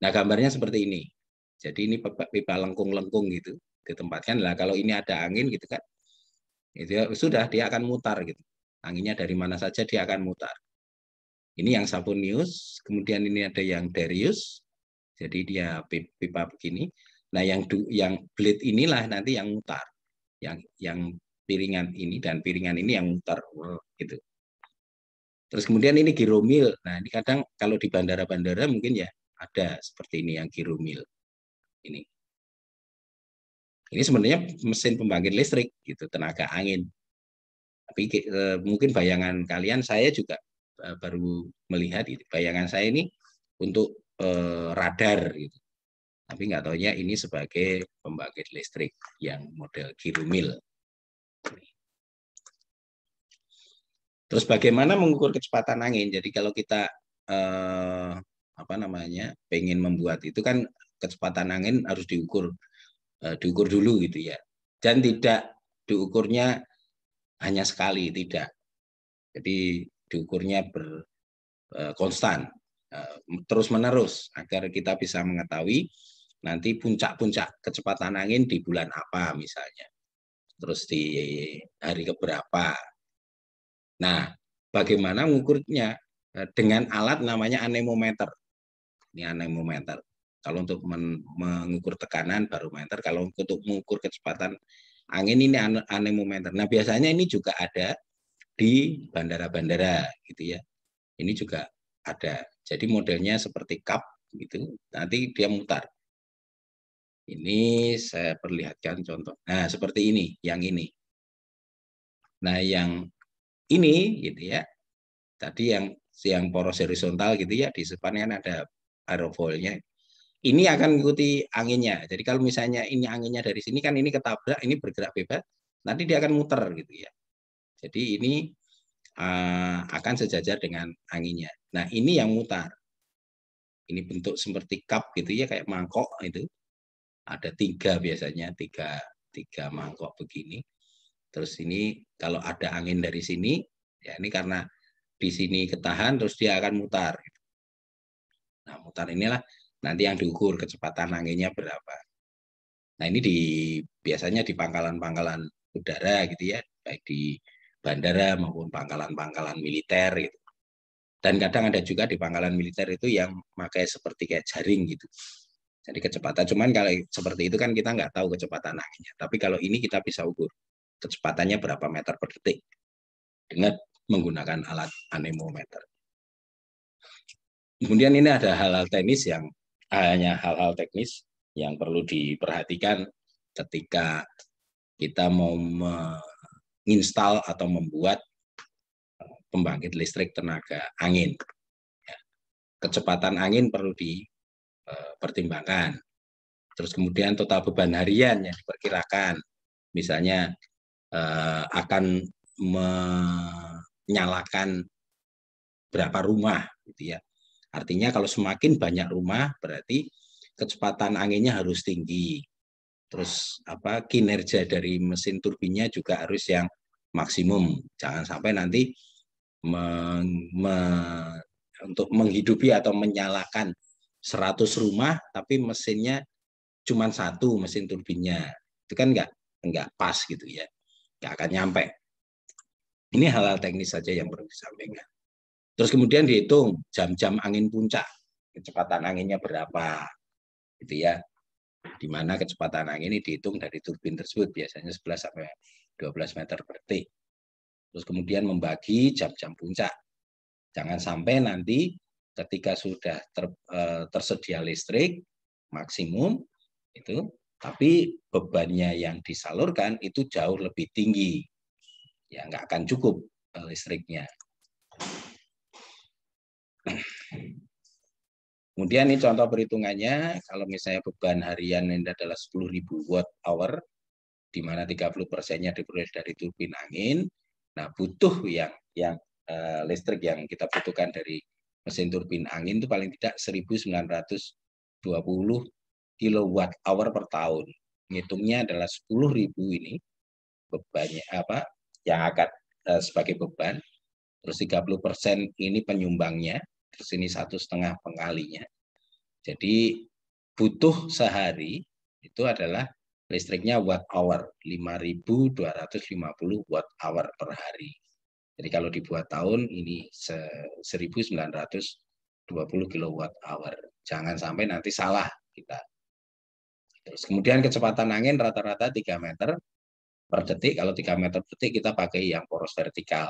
Nah gambarnya seperti ini. Jadi ini pipa lengkung-lengkung gitu ditempatkan. Lah kalau ini ada angin gitu kan, Itu ya, sudah dia akan mutar gitu. Anginnya dari mana saja dia akan mutar. Ini yang Saponius, kemudian ini ada yang Darius. Jadi dia pipa begini. Nah, yang blade inilah nanti yang mutar. Yang piringan ini dan piringan ini yang mutar gitu. Terus kemudian ini giromil. Nah, ini kadang kalau di bandara-bandara mungkin ya ada seperti ini yang giromil. Ini. Ini sebenarnya mesin pembangkit listrik gitu, tenaga angin. Tapi mungkin bayangan kalian, saya juga baru melihat itu. Bayangan saya ini untuk radar gitu. Tapi nggak tahunya ini sebagai pembangkit listrik yang model giromil. Terus bagaimana mengukur kecepatan angin? Jadi kalau kita pengen membuat itu kan kecepatan angin harus diukur dulu gitu ya. Dan tidak diukurnya hanya sekali, tidak. Jadi diukurnya konstan, terus menerus agar kita bisa mengetahui nanti puncak-puncak kecepatan angin di bulan apa misalnya. Terus di hari keberapa. Nah, bagaimana mengukurnya? Dengan alat namanya anemometer. Ini anemometer. Kalau untuk mengukur tekanan barometer, kalau untuk mengukur kecepatan angin ini anemometer. Nah, biasanya ini juga ada di bandara-bandara gitu ya. Ini juga ada. Jadi modelnya seperti cup gitu. Nanti dia mutar. Ini saya perlihatkan contoh. Nah, seperti ini, yang ini. Nah, yang ini gitu ya. Tadi yang poros horizontal gitu ya, di depan kan ada aerofolnya. Ini akan mengikuti anginnya. Jadi kalau misalnya ini anginnya dari sini kan ini ketabrak, ini bergerak bebas, nanti dia akan muter gitu ya. Jadi ini akan sejajar dengan anginnya. Nah, ini yang mutar. Ini bentuk seperti cup gitu ya, kayak mangkok itu. Ada biasanya, tiga mangkok begini. Terus ini kalau ada angin dari sini, ya ini karena di sini ketahan, terus dia akan mutar. Nah, mutar inilah nanti yang diukur kecepatan anginnya berapa. Nah, ini biasanya di pangkalan-pangkalan udara gitu ya, baik di bandara maupun pangkalan-pangkalan militer gitu. Dan kadang ada juga di pangkalan militer itu yang pakai seperti kayak jaring gitu. Jadi kecepatan, cuman kalau seperti itu kan kita nggak tahu kecepatan anginnya. Tapi kalau ini kita bisa ukur kecepatannya berapa meter per detik dengan menggunakan alat anemometer. Kemudian ini ada hal-hal teknis yang hanya hal-hal teknis yang perlu diperhatikan ketika kita mau menginstal atau membuat pembangkit listrik tenaga angin. Kecepatan angin perlu dipertimbangkan. Terus kemudian total beban harian yang diperkirakan. Misalnya akan menyalakan berapa rumah gitu ya. Artinya kalau semakin banyak rumah berarti kecepatan anginnya harus tinggi. Terus kinerja dari mesin turbinnya juga harus yang maksimum. Jangan sampai nanti untuk menghidupi atau menyalakan 100 rumah tapi mesinnya cuma satu mesin turbinnya. Itu kan nggak pas gitu ya. Nggak akan nyampe. Ini hal-hal teknis saja yang perlu disampaikan. Terus kemudian dihitung jam-jam angin puncak, kecepatan anginnya berapa, gitu ya. Di mana kecepatan angin ini dihitung dari turbin tersebut, biasanya 11 sampai 12 meter per detik. Terus kemudian membagi jam-jam puncak. Jangan sampai nanti ketika sudah tersedia listrik maksimum itu, tapi bebannya yang disalurkan itu jauh lebih tinggi, ya nggak akan cukup listriknya. Kemudian ini contoh perhitungannya, kalau misalnya beban harian ini adalah 10.000 watt hour, di mana 30%-nya diperoleh dari turbin angin. Nah, butuh yang listrik yang kita butuhkan dari mesin turbin angin itu paling tidak 1.920 kilowatt hour per tahun. Ngitungnya adalah 10.000 ini bebannya yang akan sebagai beban. Terus 30% ini penyumbangnya, terus ini 1,5 pengalinya. Jadi butuh sehari itu adalah listriknya watt hour, 5.250 watt hour per hari. Jadi kalau dibuat tahun ini 1.920 kilowatt hour. Jangan sampai nanti salah kita. Terus kemudian kecepatan angin rata-rata 3 meter per detik. Kalau 3 meter per detik kita pakai yang poros vertikal.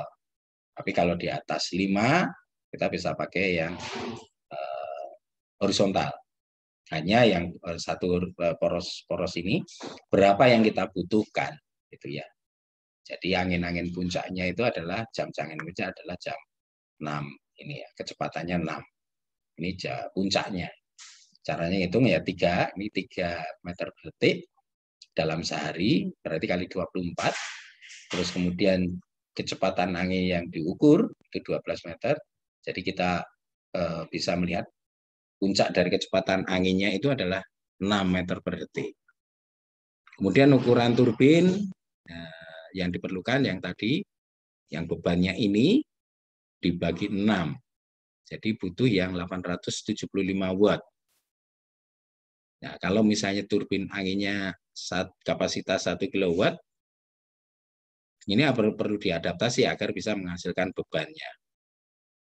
Tapi kalau di atas 5 kita bisa pakai yang horizontal. Hanya yang satu poros ini berapa yang kita butuhkan gitu ya. Jadi angin-angin puncaknya itu adalah jam angin puncak adalah jam 6 ini ya, kecepatannya 6. Ini puncaknya. Caranya hitung ya 3, ini 3 meter per detik dalam sehari, berarti kali 24. Terus kemudian kecepatan angin yang diukur itu 12 meter. Jadi kita bisa melihat puncak dari kecepatan anginnya itu adalah 6 meter per detik. Kemudian ukuran turbin yang diperlukan yang tadi, yang bebannya ini dibagi 6. Jadi butuh yang 875 watt. Nah, kalau misalnya turbin anginnya kapasitas 1 kilowatt, ini perlu diadaptasi agar bisa menghasilkan bebannya.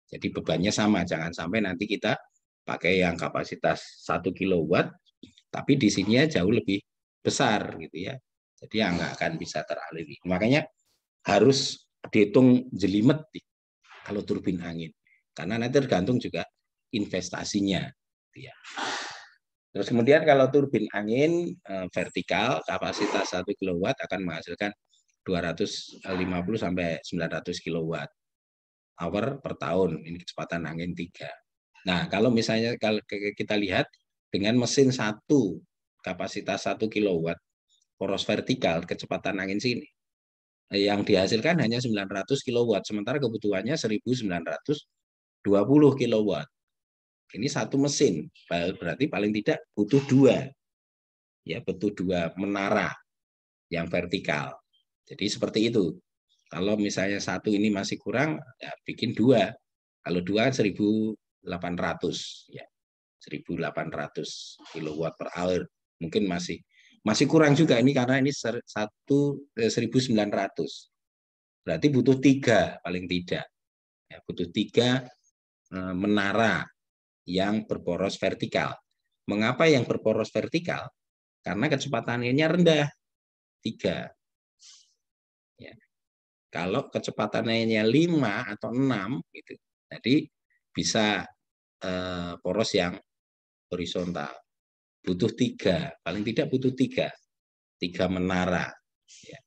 Jadi bebannya sama, jangan sampai nanti kita pakai yang kapasitas 1 kilowatt, tapi di sini jauh lebih besar gitu ya. Jadi yang nggak akan bisa teraliri. Makanya harus dihitung jelimet kalau turbin angin. Karena nanti tergantung juga investasinya. Gitu ya. Terus kemudian kalau turbin angin vertikal kapasitas 1 kilowatt akan menghasilkan 250 sampai 900 kilowatt hour per tahun. Ini kecepatan angin 3. Nah, kalau misalnya kalau kita lihat dengan mesin 1 kapasitas 1 kilowatt poros vertikal kecepatan angin sini yang dihasilkan hanya 900 kilowatt sementara kebutuhannya 1920 kilowatt. Ini satu mesin, berarti paling tidak butuh 2. Ya, butuh 2 menara yang vertikal. Jadi seperti itu. Kalau misalnya 1 ini masih kurang, ya bikin 2. Kalau 2 1.800 ya. 1.800 kilowatt per hour. Mungkin masih kurang juga ini karena ini 1.900. Berarti butuh 3 paling tidak. Ya, butuh 3 menara yang berporos vertikal. Mengapa yang berporos vertikal? Karena kecepatannya rendah, 3. Ya. Kalau kecepatannya 5 atau 6, gitu, jadi bisa poros yang horizontal. Butuh 3, paling tidak butuh 3 menara. Ya.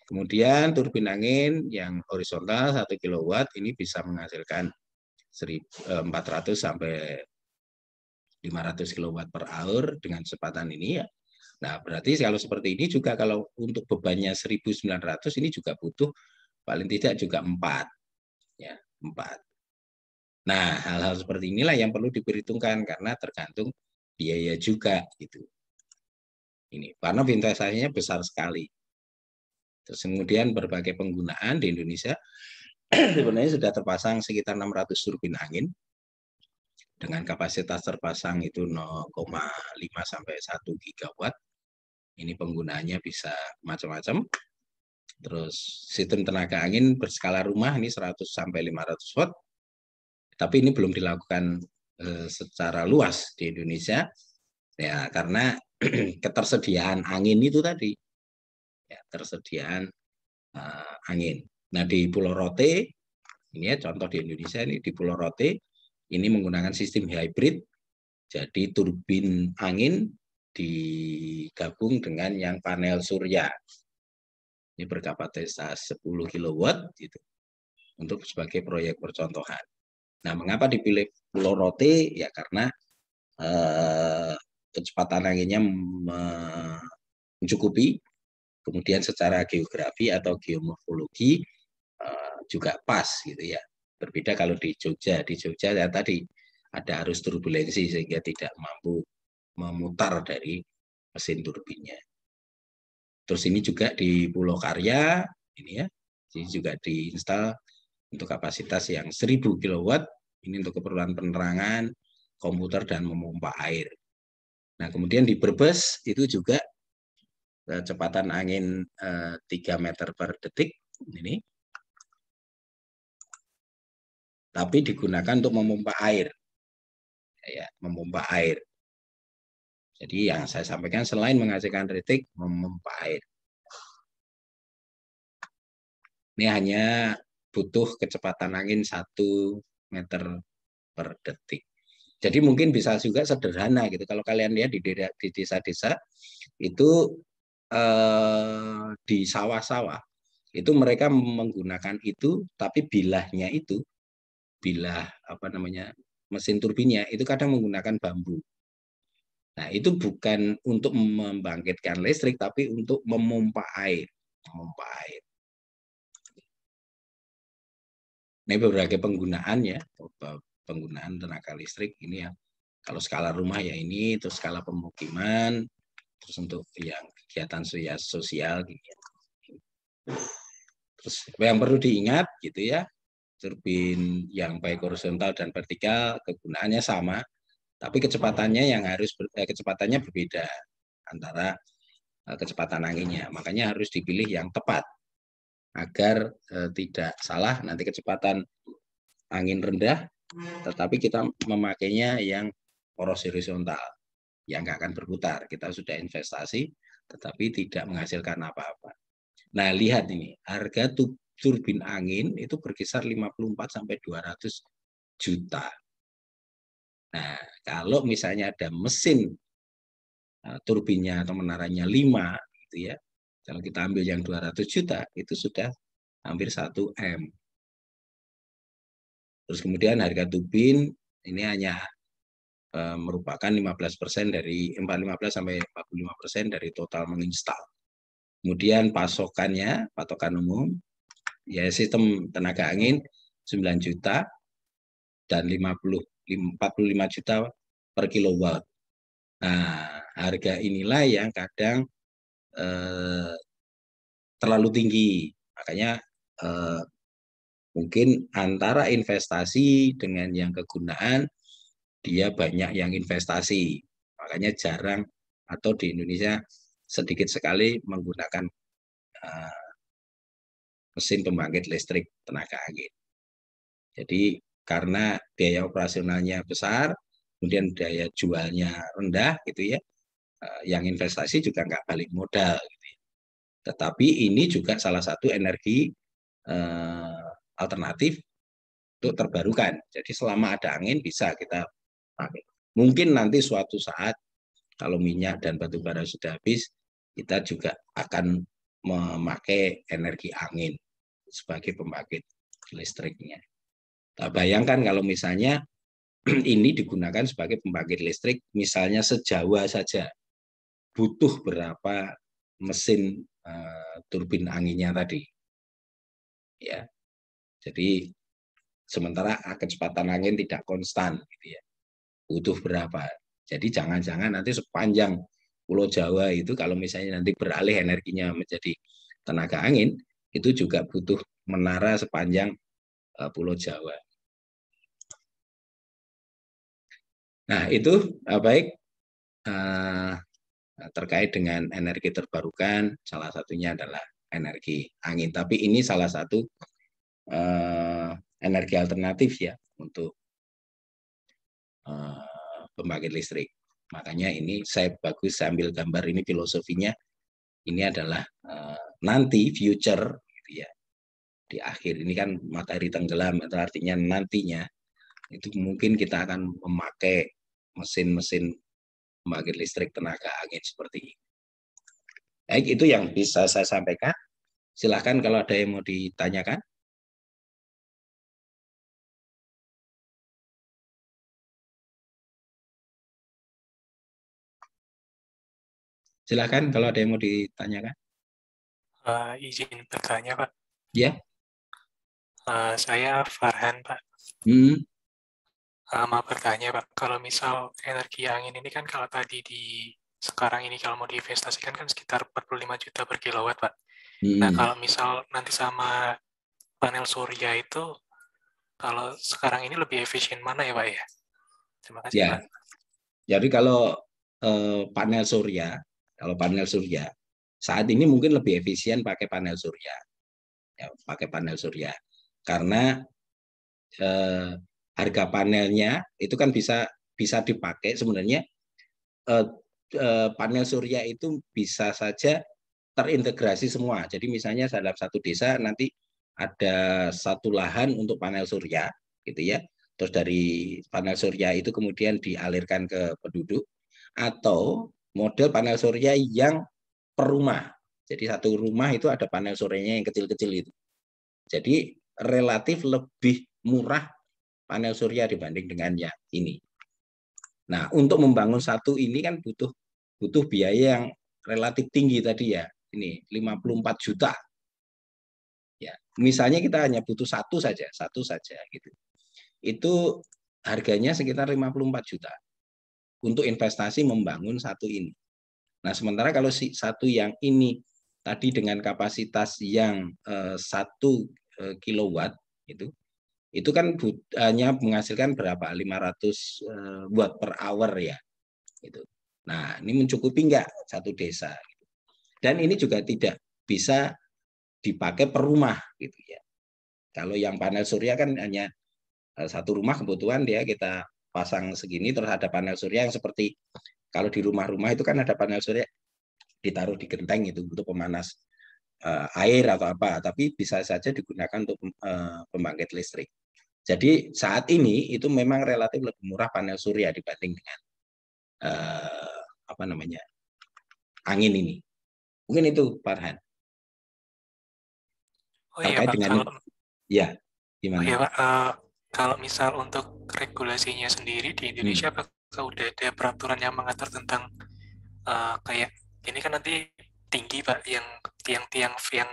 Kemudian turbin angin yang horizontal 1 kilowatt ini bisa menghasilkan 400 sampai 500 kilowatt per hour dengan kecepatan ini ya. Nah, berarti kalau seperti ini juga kalau untuk bebannya 1.900 ini juga butuh paling tidak juga 4. Ya, 4. Nah, hal-hal seperti inilah yang perlu diperhitungkan karena tergantung biaya juga gitu. Ini karena investasinya besar sekali. Terus kemudian berbagai penggunaan di Indonesia sebenarnya sudah terpasang sekitar 600 turbin angin dengan kapasitas terpasang itu 0,5 sampai 1 gigawatt. Ini penggunaannya bisa macam-macam. Terus sistem tenaga angin berskala rumah ini 100 sampai 500 watt. Tapi ini belum dilakukan secara luas di Indonesia ya karena ketersediaan angin itu tadi. Ya, tersediaan angin. Nah, di Pulau Rote ini ya contoh di Indonesia ini di Pulau Rote ini menggunakan sistem hybrid. Jadi turbin angin digabung dengan yang panel surya. Ini berkapasitas 10 kilowatt gitu. Untuk sebagai proyek percontohan. Nah, mengapa dipilih Pulau Rote? Ya karena kecepatan anginnya mencukupi, kemudian secara geografi atau geomorfologi juga pas gitu ya. Berbeda kalau di Jogja ya tadi ada arus turbulensi sehingga tidak mampu memutar dari mesin turbinnya. Terus ini juga di Pulau Karya ini ya, ini juga diinstal untuk kapasitas yang 1.000 kilowatt ini untuk keperluan penerangan, komputer dan memompa air. Nah, kemudian di Brebes itu juga kecepatan angin 3 meter per detik ini, tapi digunakan untuk memompa air, ya, memompa air. Jadi yang saya sampaikan selain menghasilkan retik, memompa air. Ini hanya butuh kecepatan angin 1 meter per detik. Jadi mungkin bisa juga sederhana gitu. Kalau kalian lihat di desa-desa itu di sawah-sawah itu mereka menggunakan itu, tapi bilahnya itu bilah apa namanya mesin turbinnya itu kadang menggunakan bambu. Nah itu bukan untuk membangkitkan listrik, tapi untuk memompa air, memompa air. Ini berbagai penggunaannya, penggunaan tenaga listrik ini ya. Kalau skala rumah ya ini, terus skala pemukiman, terus untuk yang kegiatan sosial gitu. Terus yang perlu diingat gitu ya, turbin yang baik horizontal dan vertikal kegunaannya sama, tapi kecepatannya yang harus kecepatannya berbeda antara kecepatan anginnya. Makanya harus dipilih yang tepat agar tidak salah nanti kecepatan angin rendah, tetapi kita memakainya yang poros horizontal, yang nggak akan berputar. Kita sudah investasi, tetapi tidak menghasilkan apa-apa. Nah, lihat ini, harga turbin angin itu berkisar 54 sampai 200 juta. Nah, kalau misalnya ada mesin turbinnya atau menaranya 5, gitu ya, kalau kita ambil yang 200 juta, itu sudah hampir 1 M. Terus kemudian harga turbin ini hanya merupakan 15% dari 15 sampai 45% dari total menginstal. Kemudian pasokannya, patokan umum, ya sistem tenaga angin 9 juta dan 45 juta per kilowatt. Nah, harga inilah yang kadang terlalu tinggi. Makanya mungkin antara investasi dengan yang kegunaan, dia banyak yang investasi. Makanya jarang atau di Indonesia sedikit sekali menggunakan mesin pembangkit listrik tenaga angin. Jadi karena biaya operasionalnya besar, kemudian daya jualnya rendah gitu ya, yang investasi juga nggak balik modal. Gitu ya. Tetapi ini juga salah satu energi alternatif untuk terbarukan. Jadi selama ada angin bisa kita pakai. Mungkin nanti suatu saat kalau minyak dan batu bara sudah habis, kita juga akan memakai energi angin sebagai pembangkit listriknya. Nah, bayangkan kalau misalnya ini digunakan sebagai pembangkit listrik, misalnya se-Jawa saja, butuh berapa mesin turbin anginnya tadi. Ya, jadi sementara kecepatan angin tidak konstan, gitu ya. Butuh berapa? Jadi jangan-jangan nanti sepanjang Pulau Jawa itu kalau misalnya nanti beralih energinya menjadi tenaga angin, itu juga butuh menara sepanjang Pulau Jawa. Nah, itu baik terkait dengan energi terbarukan, salah satunya adalah energi angin. Tapi ini salah satu energi alternatif ya untuk pembangkit listrik. Makanya ini saya bagus sambil gambar ini filosofinya. Ini adalah nanti future gitu ya. Di akhir ini kan matahari tenggelam, itu artinya nantinya itu mungkin kita akan memakai mesin-mesin pembangkit listrik tenaga angin seperti ini. Baik, itu yang bisa saya sampaikan. Silahkan kalau ada yang mau ditanyakan. Silahkan kalau ada yang mau ditanyakan. Izin bertanya, Pak. Ya. Saya Farhan, Pak. Mau bertanya, Pak. Kalau misal energi angin ini kan kalau tadi sekarang ini kalau mau diinvestasikan kan sekitar 45 juta per kilowatt, Pak. Nah, kalau misal nanti sama panel surya itu, kalau sekarang ini lebih efisien mana ya, Pak ya? Terima kasih, Ya. Pak. Jadi kalau panel surya. Kalau panel surya saat ini mungkin lebih efisien pakai panel surya, ya, pakai panel surya karena harga panelnya itu kan bisa dipakai sebenarnya. Panel surya itu bisa saja terintegrasi semua. Jadi misalnya dalam satu desa nanti ada satu lahan untuk panel surya, gitu ya. Terus dari panel surya itu kemudian dialirkan ke penduduk, atau model panel surya yang per rumah. Jadi satu rumah itu ada panel suryanya yang kecil-kecil itu. Jadi relatif lebih murah panel surya dibanding dengan yang ini. Nah, untuk membangun satu ini kan butuh biaya yang relatif tinggi tadi ya. Ini 54 juta. Ya, misalnya kita hanya butuh satu saja gitu. Itu harganya sekitar 54 juta untuk investasi membangun satu ini. Nah, sementara kalau satu yang ini tadi dengan kapasitas yang 1 kilowatt itu kan hanya menghasilkan berapa? 500 watt per hour ya. Gitu. Nah, ini mencukupi enggak satu desa? Dan ini juga tidak bisa dipakai per rumah gitu ya. Kalau yang panel surya kan hanya satu rumah kebutuhan dia kita pasang segini, terus ada panel surya yang seperti kalau di rumah-rumah itu kan ada panel surya ditaruh di genteng itu untuk pemanas air atau apa, tapi bisa saja digunakan untuk pembangkit listrik. Jadi saat ini itu memang relatif lebih murah panel surya dibanding dengan apa namanya angin ini. Mungkin itu Farhan. Oh iya Terkait Pak, dengan kalau ya oh gimana? iya Pak, kalau misal untuk regulasinya sendiri di Indonesia, apakah udah ada peraturan yang mengatur tentang kayak ini kan nanti tinggi Pak, yang tiang-tiang yang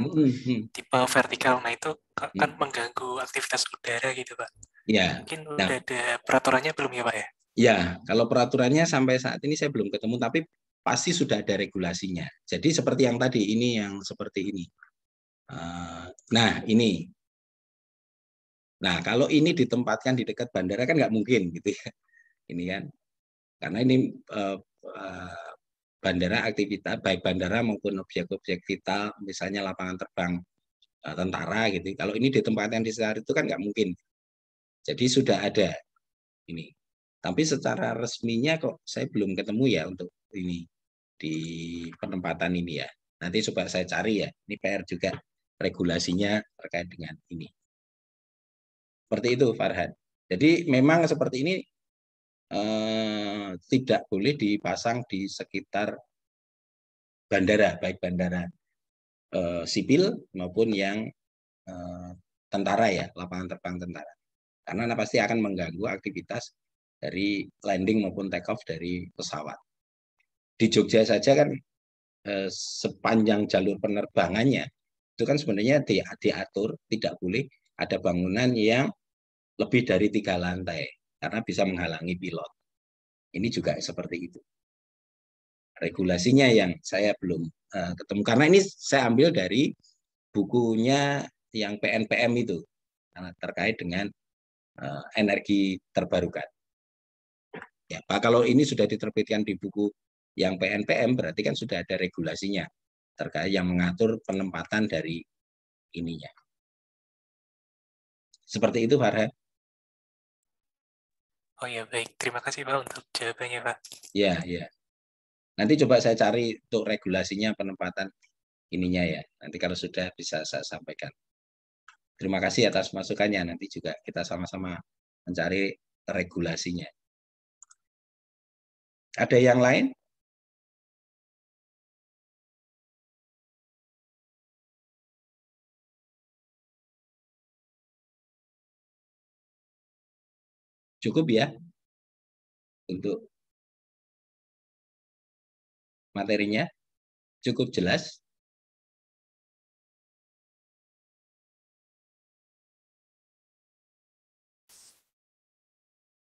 tipe vertikal, nah itu kan mengganggu aktivitas udara gitu Pak. Ya. Mungkin Nah, udah ada peraturannya belum ya Pak ya? ya, kalau peraturannya sampai saat ini saya belum ketemu, tapi pasti sudah ada regulasinya. Jadi seperti yang tadi, ini yang seperti ini. Nah, ini. Nah, kalau ini ditempatkan di dekat bandara kan nggak mungkin gitu ya. Ini kan, karena ini bandara aktivitas, baik bandara maupun objek-objek vital, misalnya lapangan terbang tentara gitu. Kalau ini ditempatkan di sekitar itu kan nggak mungkin. Jadi sudah ada ini. Tapi secara resminya kok saya belum ketemu ya untuk ini di penempatan ini ya. Nanti coba saya cari ya. Ini PR juga regulasinya terkait dengan ini. Seperti itu Farhan. Jadi memang seperti ini tidak boleh dipasang di sekitar bandara, baik bandara sipil maupun yang tentara ya, lapangan terbang tentara. Karena pasti akan mengganggu aktivitas dari landing maupun take off dari pesawat. Di Jogja saja kan sepanjang jalur penerbangannya itu kan sebenarnya diatur tidak boleh ada bangunan yang lebih dari 3 lantai karena bisa menghalangi pilot. Ini juga seperti itu. Regulasinya yang saya belum ketemu karena ini saya ambil dari bukunya yang PNPM itu terkait dengan energi terbarukan. Ya, Pak, kalau ini sudah diterbitkan di buku yang PNPM berarti kan sudah ada regulasinya terkait yang mengatur penempatan dari ininya. Seperti itu, Farhan. Oh ya baik, terima kasih Pak untuk jawabannya Pak. Ya, ya. Nanti coba saya cari untuk regulasinya penempatan ininya ya. Nanti kalau sudah bisa saya sampaikan. Terima kasih atas masukannya. Nanti juga kita sama-sama mencari regulasinya. Ada yang lain? Cukup ya untuk materinya? Cukup jelas?